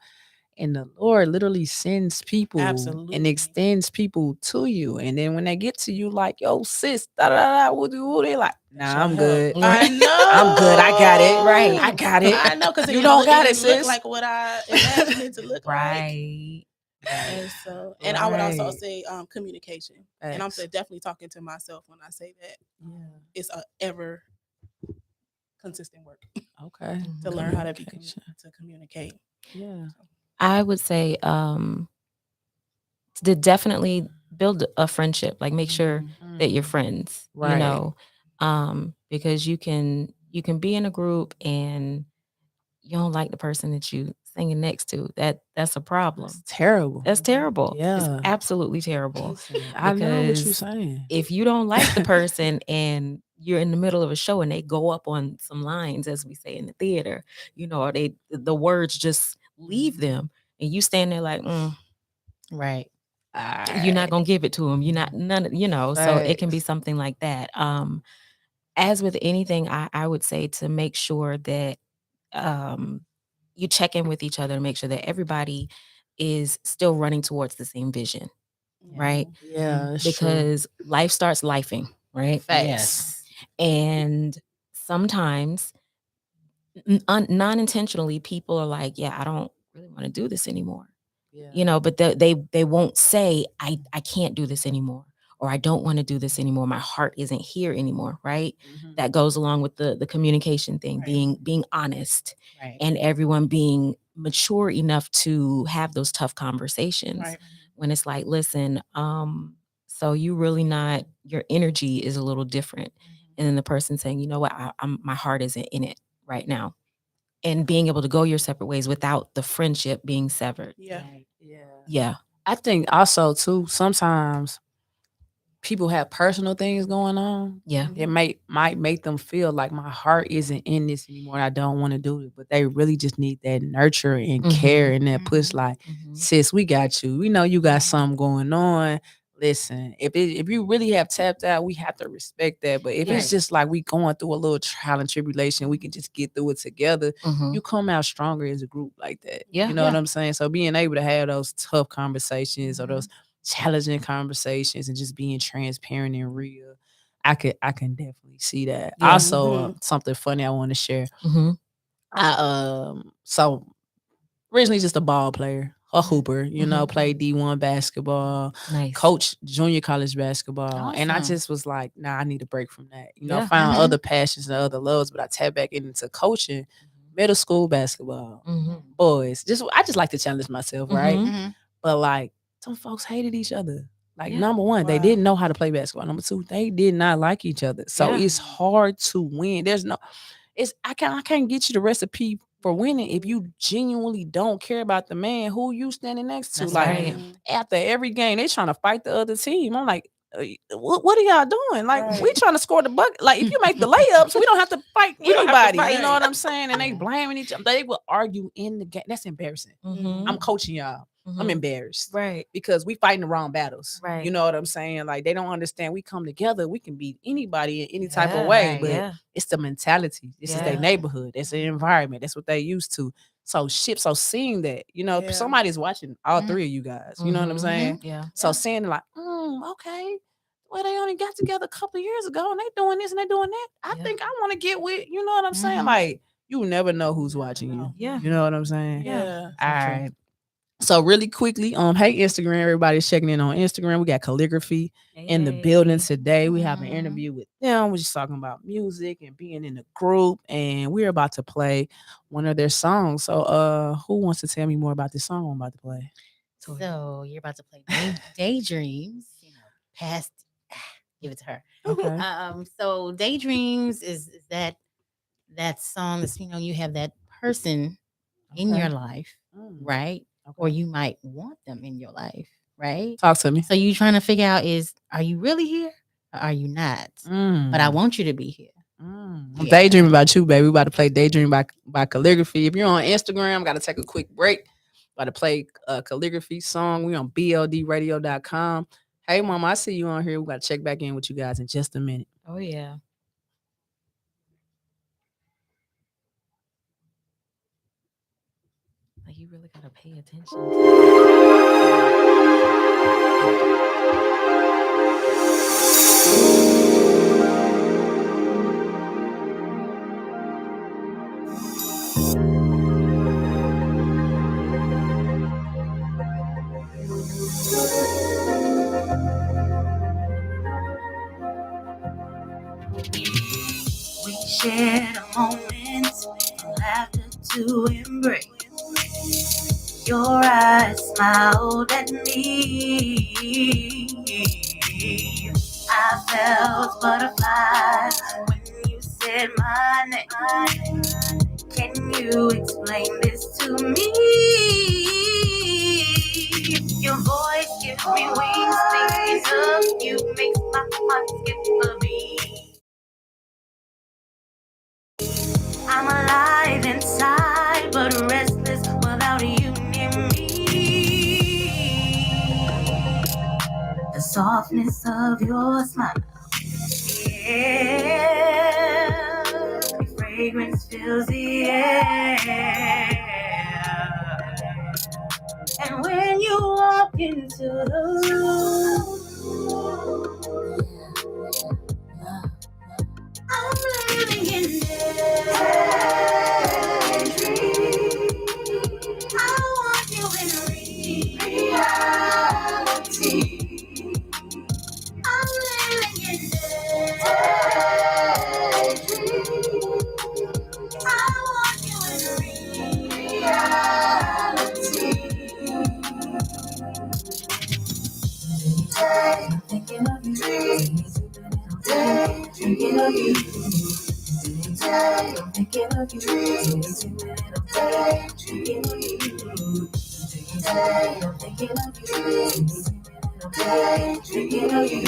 And the Lord literally sends people and Absolutely. extends people to you. And then when they get to you, like, yo, sis, da da da, they like, That's nah, your I'm help. good. I know. I'm good. I got it. Right. I got it. I know, because You don't got it, look sis. like what I imagined it to look like. Right. And so, and I would also Right. say communication. And I'm Facts. definitely talking to myself when I say that. Yeah. It's a ever consistent work Okay. to learn how to Communication. communicate. Yeah. I would say to definitely build a friendship. Like make sure that you're friends. Right. You know, because you can be in a group and you don't like the person that you singing next to. That's a problem. It's terrible. That's terrible. Yeah. It's absolutely terrible. Listen, I know what you're Because saying. if you don't like the person and you're in the middle of a show and they go up on some lines, as we say in the theater, or the words just leave them, and you stand there like, Right. you're not gonna give it to them. You're not So it can be Facts. something like that. As with anything, I would say to make sure that you check in with each other to make sure that everybody is still running towards the same vision, right? Yeah, it's true. Because life starts lifing, right? Facts. Yes. And sometimes non-intentionally people are like, yeah, I don't really want to do this anymore. Yeah. But they won't say, I can't do this anymore, or I don't want to do this anymore. My heart isn't here anymore, right? Mhm. That goes along with the communication thing, Right. being honest, Right. and everyone being mature enough to have those tough conversations. Right. When it's like, listen, so you really not, your energy is a little different. And then the person saying, you know what, my heart isn't in it right now, and being able to go your separate ways without the friendship being severed. Yeah. Right. Yeah. Yeah. I think also too, sometimes people have personal things going on. Yeah. It might make them feel like my heart isn't in this anymore. I don't want to do it, but they really just need that nurture and care and that push. Like, sis, we got you. We know you got something going on. Listen, if you really have tapped out, we have to respect that. But if it's just like we going through a little trial and tribulation, we can just get through it together. You come out stronger as a group like that. Yeah. You know what I'm saying? So being able to have those tough conversations or those challenging conversations and just being transparent and real, I can definitely see that. Yeah. Also, something funny I want to share. So originally just a ball player, a hooper, played D1 basketball, Nice. coach junior college basketball. And I Awesome. just was like, nah, I need a break from that. Yeah. Found other passions and other loves, but I tapped back into coaching middle school basketball. Boys. I just like to challenge myself, right? But like some folks hated each other. Like number one, they didn't know how to play basketball. Number two, they did not like each other. So it's hard to win. I can't get you the recipe for winning if you genuinely don't care about the man who you standing next to. That's like right. after every game, they trying to fight the other team. I'm like, what are y'all doing? Like we trying to score the bucket. Like if you make the layups, we don't have to fight anybody. You know what I'm saying? And they blaming each other. They will argue in the game. That's embarrassing. I'm coaching y'all. I'm embarrassed. Right. Because we fighting the wrong battles. Right. You know what I'm saying? Like they don't understand we come together, we can beat anybody in any type of way. But it's the mentality. This is their neighborhood. It's the environment. That's what they used to. So seeing that, somebody's watching all three of you guys. You know what I'm saying? Yeah. So seeing like, okay. Well, they only got together a couple of years ago and they doing this and they doing that. I think I want to get with, you know what I'm saying? Like, you never know who's watching you. Yeah. You know what I'm saying? Yeah. All right. So really quickly, hey Instagram, everybody's checking in on Instagram. We got Calligraphy in the building today. We have an interview with them. We're just talking about music and being in the group, and we're about to play one of their songs. So who wants to tell me more about this song I'm about to play? So you're about to play Daydreams, past give it to her. Okay. So Daydreams is that song that's, you have that person in your life, right? Okay. Or you might want them in your life, right? Talk to me. So you trying to figure out are you really here or are you not? But I want you to be here. I'm daydreaming about you, baby. We about to play Daydream by Calligraphy. If you're on Instagram, got to take a quick break. About to play a Calligraphy song. We on bldradio.com. Hey, Mama, I see you on here. We got to check back in with you guys in just a minute. Oh, yeah. Like, you really got to pay attention. We shared a moment from laughter to embrace. Your eyes smiled at me. I felt butterflies when you said my name. Can you explain this to me? Your voice gives me wings, thinking of you makes my heart skip a beat. I'm alive inside, but restless without you near me. The softness of your smile, yeah, your fragrance fills the air. And when you walk into the room, I'm living in daydream. I want you in reality. I'm living in daydream. I want you in reality. I'm thinking of you. of you, chasing little daydreaming of you. Today I'm thinking of you, chasing little daydreaming of you.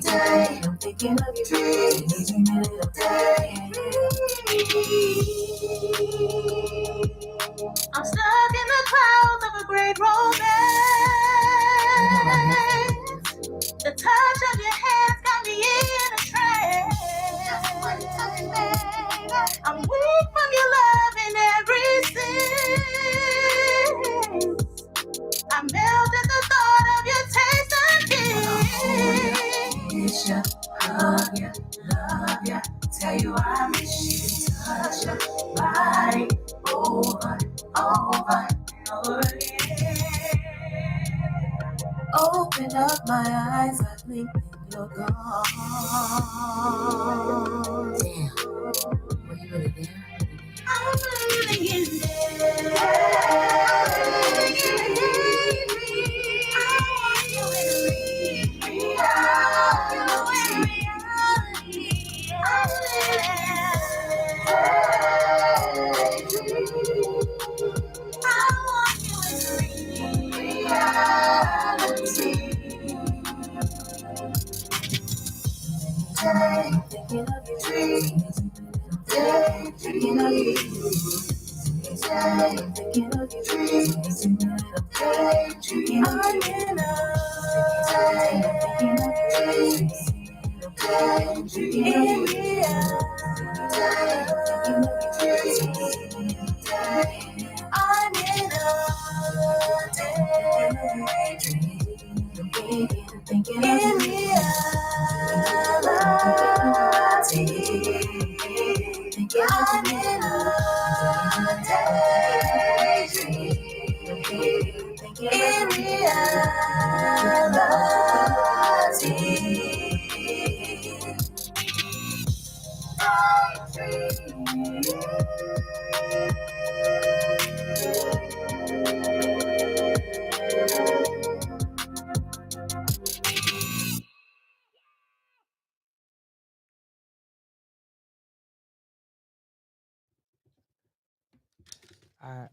Today I'm thinking of you, chasing little daydreaming. I'm stuck in the clouds of a great romance. The touch of your hands got me in a trance. I'm weak from your love in every sense. I melt at the thought of your taste and kiss. Kiss ya, hug ya, love ya, tell you I miss you. Touch your body over, over and over again. Open up my eyes, I think you're gone. Damn, were you really there? I'm really in there. Thinking of you, thinking of you. Thinking of you, thinking I'm in a daydream. Thinking in reality. Thinking I'm in a daydream. Thinking in All right.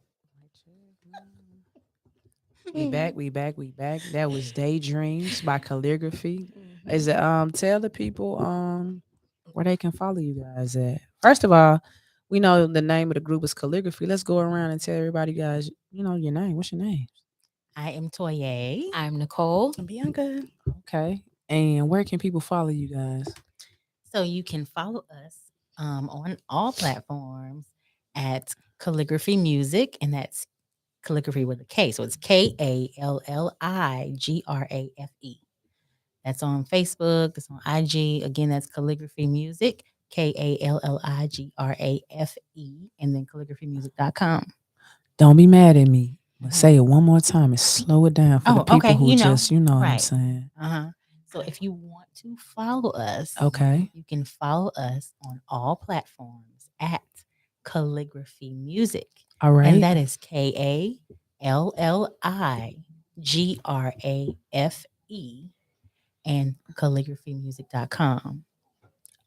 We back. That was Daydreams by Calligraphy. Is it tell the people where they can follow you guys at? First of all, we know the name of the group is Calligraphy. Let's go around and tell everybody, guys, your name. What's your name? I am Toye. I'm Nicole. Bianca. Okay. And where can people follow you guys? So you can follow us on all platforms at Calligraphy Music, and that's calligraphy with a K. So it's Kalligrafe. That's on Facebook, that's on IG. Again, that's Calligraphy Music, Kalligrafe, and then calligraphymusic.com. Don't be mad at me. But say it one more time and slow it down for the people okay, who just, what I'm right. saying. So if you want to follow us, Okay. you can follow us on all platforms at Calligraphy Music. All right. And that is Kalligrafe and calligraphymusic.com.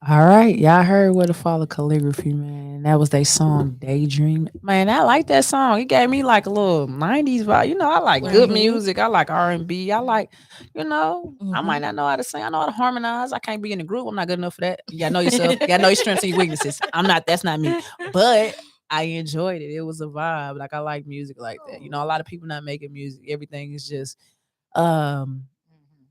All right. Y'all heard where to follow Calligraphy, man. That was their song Daydream. Man, I like that song. It gave me like a little 90s vibe. I like good music. I like R&B. I like, I might not know how to sing. I know how to harmonize. I can't be in the group. I'm not good enough for that. You gotta know yourself. You gotta know your strengths and your weaknesses. That's not me. But I enjoyed it. It was a vibe. Like I like music like that. A lot of people not making music. Everything is just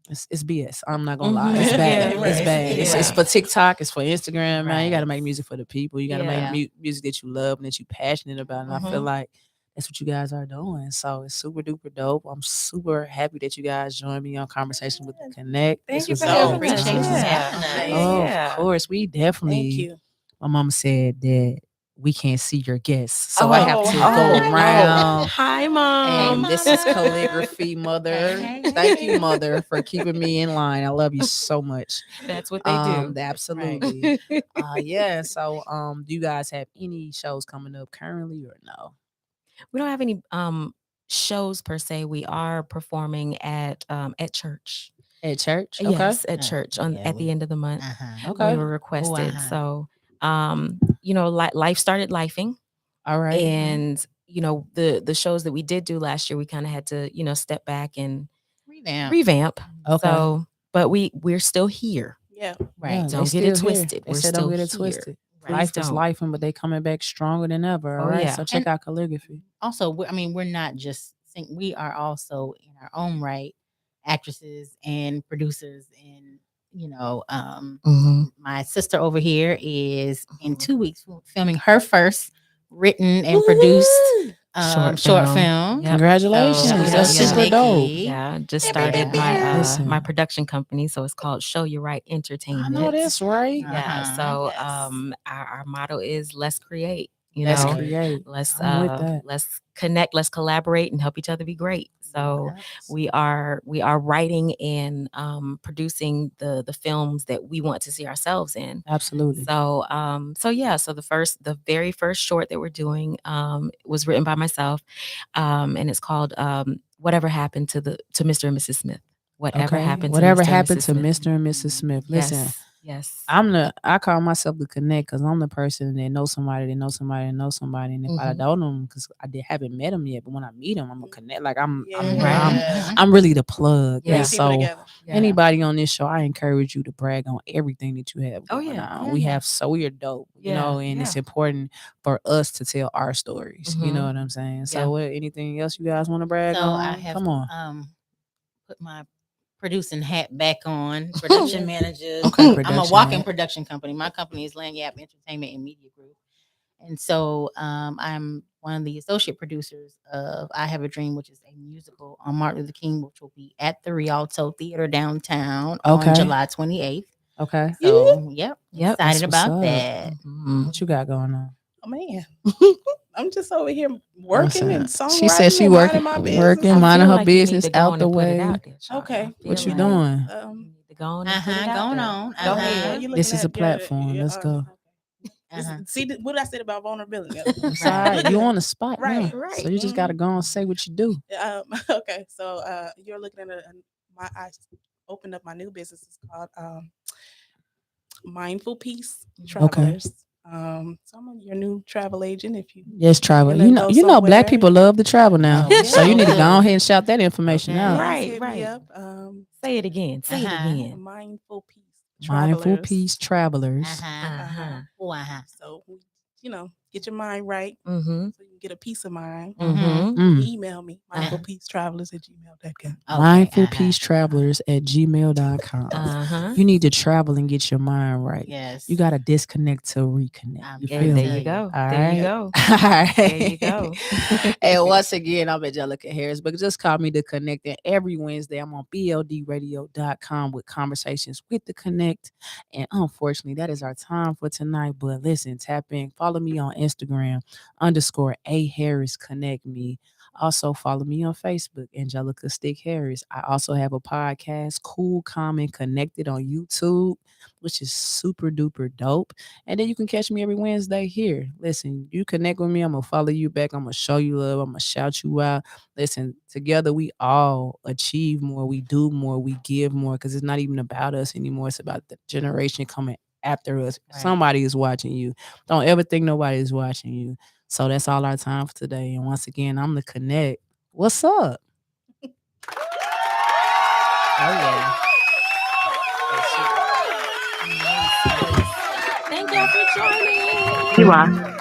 it's BS. I'm not gonna lie. It's bad. Yeah, It's right. bad. Yeah. It's for TikTok. It's for Instagram, man. You got to Right. make music for the people. You got to Yeah. make music that you love and that you're passionate about. And I feel like that's what you guys are doing. So it's super duper dope. I'm super happy that you guys joined me on Conversation with the Connect. Thank you was for a having dope us. Appreciate you time. having us. Oh, Yeah. of course. We definitely. Thank you. My mama said that we can't see your guests, so I have to go around. Hi, Mom. And this is Calligraphy, Mother. Hey. Thank you, Mother, for keeping me in line. I love you so much. That's what they do. Absolutely. Yeah. So, do you guys have any shows coming up currently or no? We don't have any shows per se. We are performing at church. At church? Okay. Yes, at church at the end of the month. Okay. We were requested. So life started lifing. All right. And the shows that we did do last year, we kind of had to step back and revamp. Okay. So, but we're still here. Yeah. Yeah, Right. they Don't get it still here. twisted. They We're said don't still get it here. twisted. Please Life is don't. life, but they coming back stronger than ever. All Oh, right. yeah. So check And- out Calligraphy. Also, we're not just we are also in our own right actresses and producers, and Mhm. my sister over here is in 2 weeks filming her first written and produced short film. Yep. Congratulations. So, That's yeah. super dope. Yeah, just Yeah. started my Listen. my production company, so it's called Show You Right I Entertainment. know that's right. Yeah, Uh-huh. so Yes. our motto is let's create. Let's know. create. Let's I'm with that. let's connect, let's collaborate, and help each other be great. So we are writing and producing the films that we want to see ourselves in. Absolutely. So the very first short that we're doing was written by myself, and it's called Whatever Happened to Mr. and Mrs. Smith. Whatever happened Whatever to Mr. happened and Mrs. to Smith. Mr. and Mrs. Smith. Listen, Yes. I call myself the connect because I'm the person that knows somebody that knows somebody that knows somebody. And if I Mhm. don't know them, because haven't met them yet, but when I meet them, I'm gonna connect. Like I'm Yeah. I'm really the plug. Yeah. And Bring people so together. anybody on this show, I encourage you to brag on everything that you have Oh, going yeah. on. Yeah, We yeah. have we are dope, Yeah, and it's yeah. important for us to tell our stories. You know Mhm. what I'm saying? Yeah. So anything else you guys want to brag So on? I have Come on. put my producing hat back on. Production managers. Okay, I'm a production walk-in hat. production company. My company is Lanyap Entertainment and Media Group. And so I'm one of the associate producers of I Have a Dream, which is a musical on Martin Luther King, which will be at the Rialto Theater downtown Okay. on July 28th. Okay. So, Yep. excited That's what's about up. that. Mhm. What you got going on? Oh man. I'm just over here working and songwriting. She said she and working, minding my business. working, I minding feel her like you need business to go out on the and put it way. out there, Charlotte. Okay. I feel What you like doing? You need to go on and put it out Going there. on. Go ahead. you This looking is a at platform. Let's go. okay. See what did I said about vulnerability? It's all right. You on the spot, Right, now. right. So you just got to go and say what you do. Okay, so you're looking at I opened up my new business. It's called Mindful Peace Travelers. So I'm your new travel agent. If you travel. gonna go You know, black somewhere, people love to travel now. Oh, So you need to go yeah. ahead and shout that information Okay. out. Right, hit me right. up. Say it again. Say it again. Mindful Peace Mindful Travelers. Peace Travelers. So get your mind right, Mm-hmm. so you can get a peace of mind. Mm-hmm. Email me mindfulpeacetravelers@gmail.com. Mindful Peace Travelers at gmail.com. Uh-huh. You need to travel and get your mind right. Yes. You got to disconnect to reconnect. You Yeah, feel There me? you go. All There you right. go. All right. There you go. And once again, I'm Angelica Harris, but just call me The Connect. And every Wednesday, I'm on bldradio.com with conversations with The Connect. And unfortunately, that is our time for tonight. But listen, tap in. Follow me on Instagram, _A Harris Connect Me. Also, follow me on Facebook, Angelica Stick Harris. I also have a podcast, Cool, Calm, and Connected on YouTube, which is super duper dope. And then you can catch me every Wednesday here. Listen, you connect with me, I'm going to follow you back. I'm going to show you love. I'm going to shout you out. Listen, together we all achieve more. We do more. We give more, because it's not even about us anymore. It's about the generation coming after us. Right. Somebody is watching you. Don't ever think nobody is watching you. So that's all our time for today. And once again, I'm The Connect. What's up? Oh, yeah. Thank y'all for joining. You are.